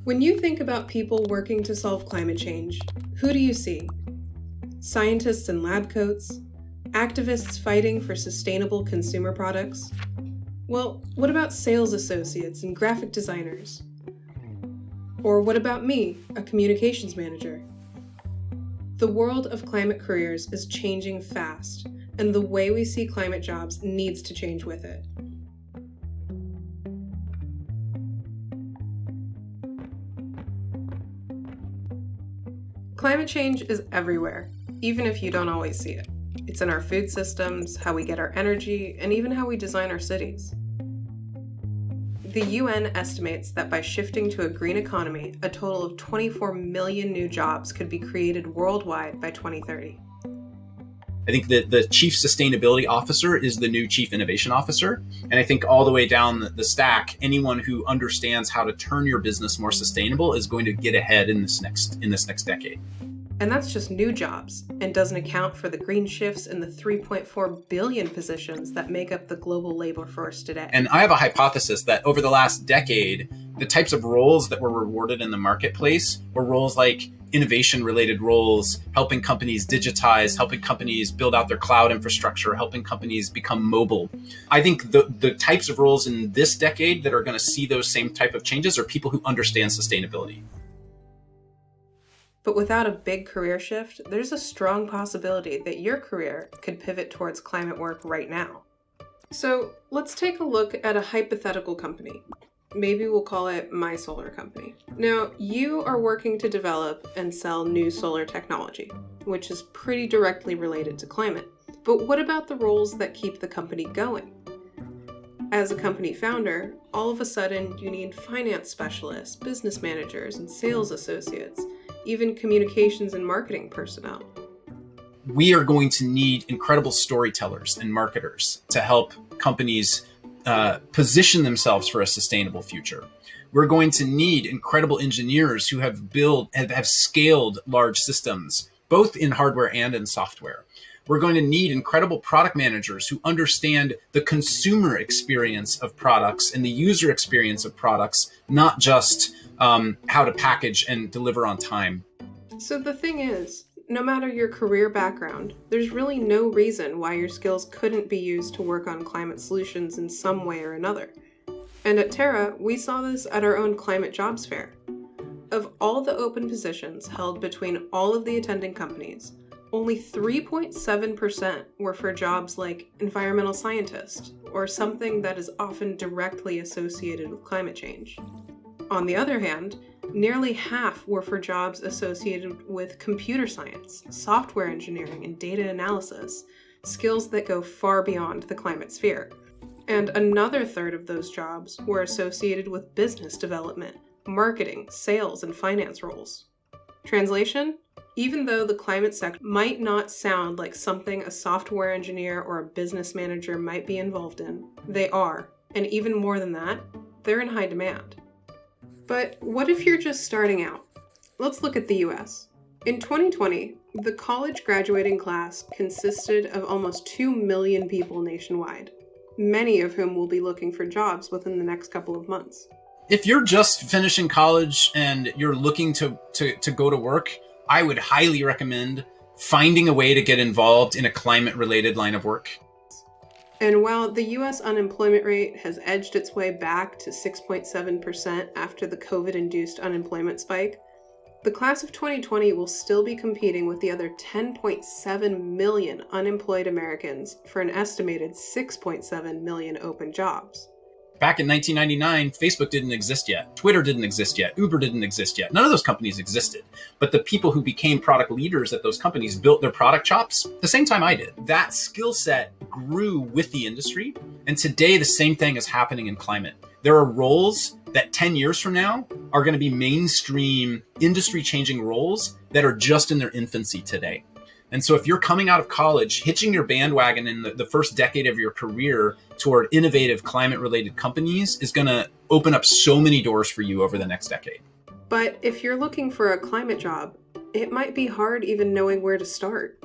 When you think about people working to solve climate change, who do you see? Scientists in lab coats? Activists fighting for sustainable consumer products? Well, what about sales associates and graphic designers? Or what about me, a communications manager? The world of climate careers is changing fast, and the way we see climate jobs needs to change with it. Climate change is everywhere, even if you don't always see it. It's in our food systems, how we get our energy, and even how we design our cities. The UN estimates that by shifting to a green economy, a total of 24 million new jobs could be created worldwide by 2030. I think that the chief sustainability officer is the new chief innovation officer. And I think all the way down the stack, anyone who understands how to turn your business more sustainable is going to get ahead in this next decade. And that's just new jobs, and doesn't account for the green shifts in the 3.4 billion positions that make up the global labor force today. And I have a hypothesis that over the last decade, the types of roles that were rewarded in the marketplace were roles like innovation-related roles, helping companies digitize, helping companies build out their cloud infrastructure, helping companies become mobile. I think the types of roles in this decade that are going to see those same type of changes are people who understand sustainability. But without a big career shift, there's a strong possibility that your career could pivot towards climate work right now. So let's take a look at a hypothetical company. Maybe we'll call it my solar company. Now, you are working to develop and sell new solar technology, which is pretty directly related to climate. But what about the roles that keep the company going? As a company founder, all of a sudden you need finance specialists, business managers, and sales associates, even communications and marketing personnel. We are going to need incredible storytellers and marketers to help companies position themselves for a sustainable future. We're going to need incredible engineers who have scaled large systems, both in hardware and in software. We're going to need incredible product managers who understand the consumer experience of products and the user experience of products, not just how to package and deliver on time. So the thing is, no matter your career background, there's really no reason why your skills couldn't be used to work on climate solutions in some way or another. And at Terra, we saw this at our own climate jobs fair. Of all the open positions held between all of the attending companies, only 3.7% were for jobs like environmental scientist, or something that is often directly associated with climate change. On the other hand, nearly half were for jobs associated with computer science, software engineering, and data analysis, skills that go far beyond the climate sphere. And another third of those jobs were associated with business development, marketing, sales, and finance roles. Translation? Even though the climate sector might not sound like something a software engineer or a business manager might be involved in, they are. And even more than that, they're in high demand. But what if you're just starting out? Let's look at the US. In 2020, the college graduating class consisted of almost 2 million people nationwide, many of whom will be looking for jobs within the next couple of months. If you're just finishing college and you're looking to go to work, I would highly recommend finding a way to get involved in a climate-related line of work. And while the US unemployment rate has edged its way back to 6.7% after the COVID-induced unemployment spike, the class of 2020 will still be competing with the other 10.7 million unemployed Americans for an estimated 6.7 million open jobs. Back in 1999, Facebook didn't exist yet. Twitter didn't exist yet. Uber didn't exist yet. None of those companies existed. But the people who became product leaders at those companies built their product chops the same time I did. That skill set grew with the industry. And today, the same thing is happening in climate. There are roles that 10 years from now are going to be mainstream industry-changing roles that are just in their infancy today. And so if you're coming out of college, hitching your bandwagon in the first decade of your career toward innovative climate-related companies is going to open up so many doors for you over the next decade. But if you're looking for a climate job, it might be hard even knowing where to start.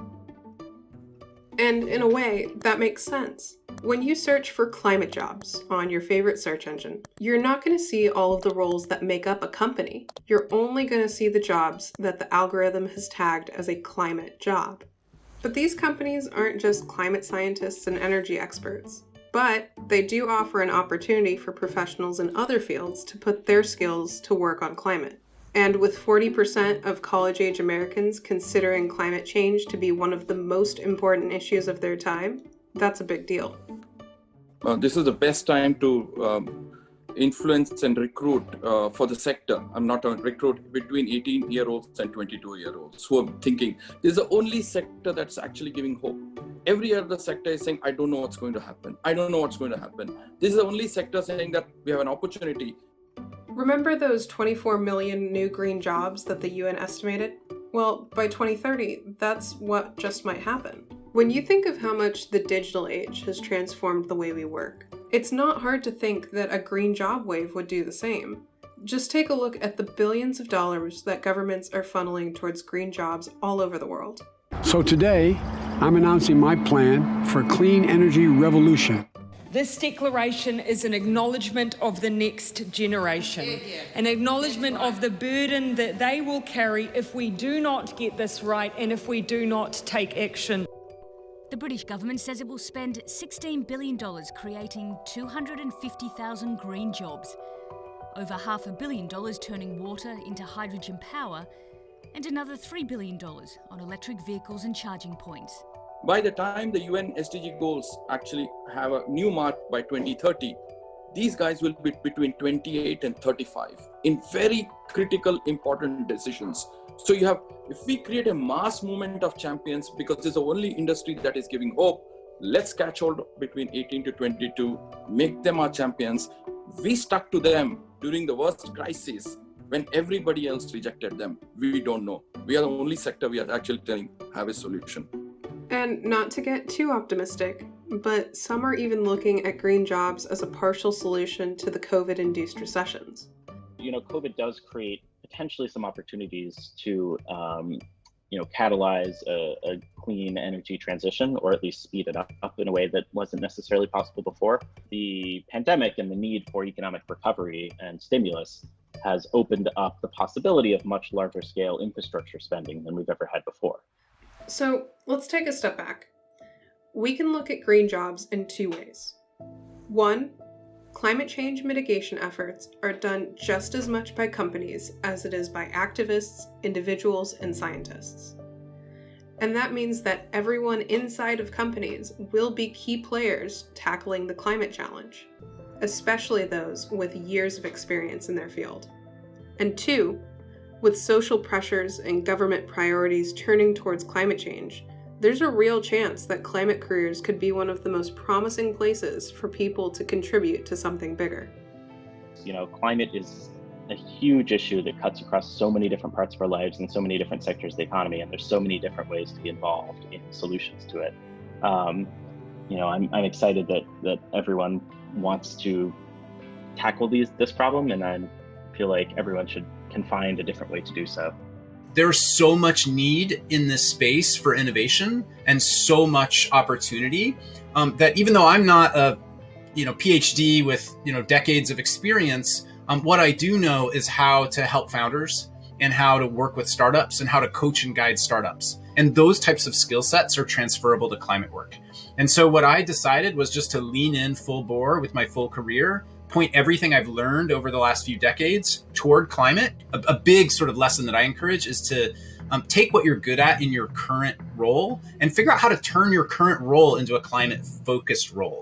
And in a way, that makes sense. When you search for climate jobs on your favorite search engine, you're not going to see all of the roles that make up a company. You're only going to see the jobs that the algorithm has tagged as a climate job. But these companies aren't just climate scientists and energy experts, but they do offer an opportunity for professionals in other fields to put their skills to work on climate. And with 40% of college-age Americans considering climate change to be one of the most important issues of their time, that's a big deal. This is the best time to influence and recruit for the sector. I'm not a recruit between 18-year-olds and 22-year-olds who are thinking this is the only sector that's actually giving hope. Every other sector is saying, I don't know what's going to happen. I don't know what's going to happen. This is the only sector saying that we have an opportunity. Remember those 24 million new green jobs that the UN estimated? Well, by 2030, that's what just might happen. When you think of how much the digital age has transformed the way we work, it's not hard to think that a green job wave would do the same. Just take a look at the billions of dollars that governments are funneling towards green jobs all over the world. So today, I'm announcing my plan for a clean energy revolution. This declaration is an acknowledgement of the next generation, an acknowledgement of the burden that they will carry if we do not get this right and if we do not take action. The British government says it will spend $16 billion creating 250,000 green jobs, over $500 million turning water into hydrogen power, and another $3 billion on electric vehicles and charging points. By the time the UN SDG goals actually have a new mark by 2030, these guys will be between 28 and 35 in very critical, important decisions. So if we create a mass movement of champions, because this is the only industry that is giving hope, let's catch hold between 18 to 22, make them our champions. We stuck to them during the worst crisis when everybody else rejected them. We don't know. We are the only sector we are actually telling have a solution. And not to get too optimistic, but some are even looking at green jobs as a partial solution to the COVID-induced recessions. COVID does create potentially some opportunities to, catalyze a clean energy transition, or at least speed it up in a way that wasn't necessarily possible before. The pandemic and the need for economic recovery and stimulus has opened up the possibility of much larger scale infrastructure spending than we've ever had before. So let's take a step back. We can look at green jobs in two ways. One, climate change mitigation efforts are done just as much by companies as it is by activists, individuals, and scientists. And that means that everyone inside of companies will be key players tackling the climate challenge, especially those with years of experience in their field. And two, with social pressures and government priorities turning towards climate change, there's a real chance that climate careers could be one of the most promising places for people to contribute to something bigger. Climate is a huge issue that cuts across so many different parts of our lives and so many different sectors of the economy, and there's so many different ways to be involved in solutions to it. I'm excited that everyone wants to tackle this problem, and I feel like everyone can find a different way to do so. There's so much need in this space for innovation and so much opportunity that even though I'm not a PhD with decades of experience, what I do know is how to help founders and how to work with startups and how to coach and guide startups. And those types of skill sets are transferable to climate work. And so what I decided was just to lean in full bore with my full career, point everything I've learned over the last few decades toward climate. A big sort of lesson that I encourage is to take what you're good at in your current role and figure out how to turn your current role into a climate-focused role.